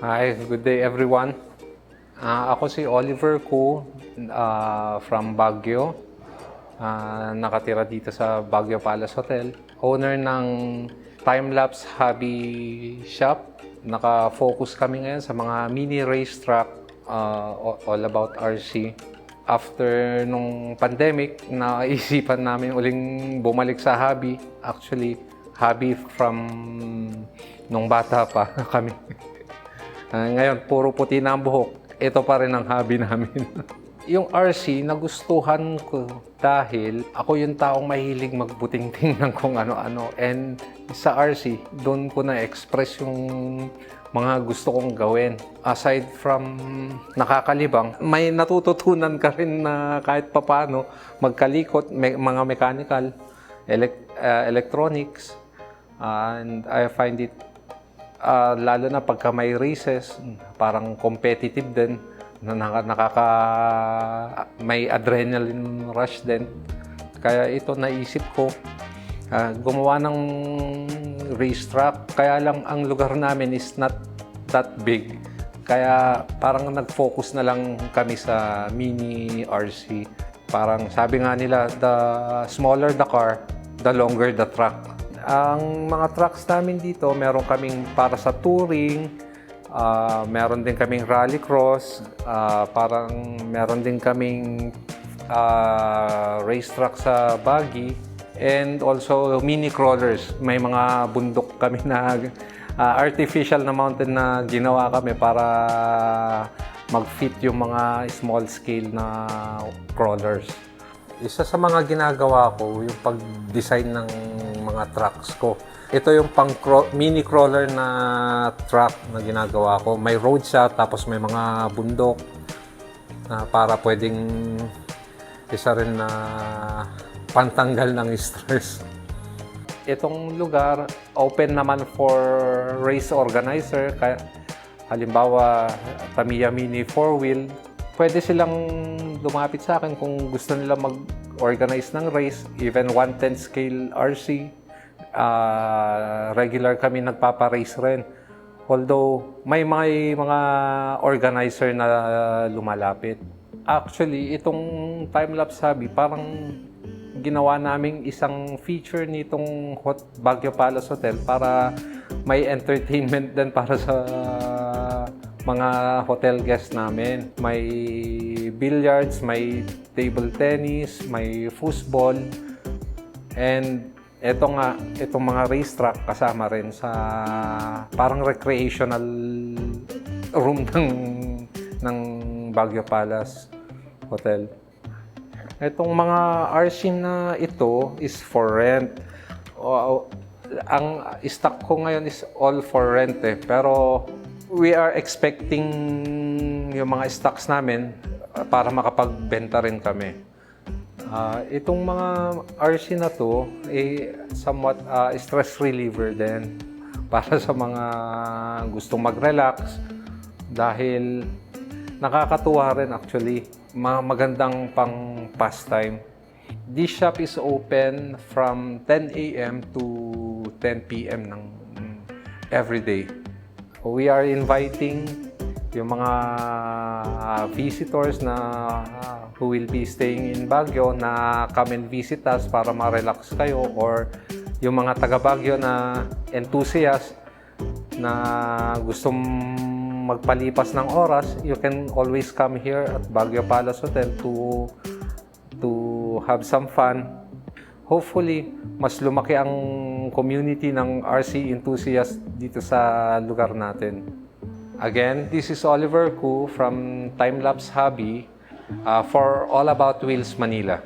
Hi, good day everyone. Ako si Oliver Koo from Baguio. Nakatira dito sa Baguio Palace Hotel. Owner ng time-lapse hobby shop. Naka-focus kami ngayon sa mga mini racetrack, all about RC. After nung pandemic, naisipan namin uling bumalik sa hobby. Actually, hobby from nung bata pa kami. Ngayon, puro puti na ang buhok. Ito pa rin ang hobby namin. Yung RC, nagustuhan ko dahil ako yung taong mahilig magbuting-ting ng kung ano-ano. And sa RC, doon ko na-express yung mga gusto kong gawin. Aside from nakakalibang, may natututunan ka rin na kahit papano magkalikot, mga mechanical, electronics. And I find it lalo na pagka may races, parang competitive din, may adrenaline rush din. Kaya ito naisip ko, gumawa ng racetrack. Kaya lang ang lugar namin is not that big. Kaya parang nag-focus na lang kami sa mini RC. Parang sabi nga nila, the smaller the car, the longer the track. Ang mga trucks namin dito, meron kaming para sa touring, meron din kaming rallycross, parang meron din kaming racetrack sa Baguio, and also mini crawlers. May mga bundok kami na artificial na mountain na ginawa kami para mag-fit yung mga small scale na crawlers. Isa sa mga ginagawa ko, yung pag-design ng mga trucks ko. Ito yung mini crawler na truck na ginagawa ko. May road siya, tapos may mga bundok para pwedeng isa rin na pantanggal ng stress. Itong lugar, open naman for race organizer. Kaya, halimbawa, Tamiya Mini 4-wheel, pwede silang lumapit sa akin kung gusto nila mag-organize ng race, even 1/10 scale RC. Regular kami nagpapa-race rin. Although may mga organizer na lumalapit. Actually, itong time-lapse hobby, parang ginawa naming isang feature nitong Baguio Palace Hotel para may entertainment din para sa mga hotel guests namin. May billiards, may table tennis, may foosball, and itong mga racetrack kasama rin sa parang recreational room ng Baguio Palace Hotel. Itong mga RC na ito is for rent. Ang stock ko ngayon is all for rent pero we are expecting yung mga stocks namin para makapagbenta rin kami. Itong mga RC na to, somewhat stress reliever din para sa mga gustong mag-relax dahil nakakatuwa rin actually. Magandang pang pastime. This shop is open from 10 a.m. to 10 p.m. ng every day. We are inviting yung mga visitors na who will be staying in Baguio na come and visit us para ma-relax kayo, or yung mga taga Baguio na enthusiast na gustong magpalipas ng oras, you can always come here at Baguio Palace Hotel to have some fun. Hopefully, mas lumaki ang community ng RC enthusiast dito sa lugar natin. Again, this is Oliver Koo from Time Lapse Hobby for All About Wheels Manila.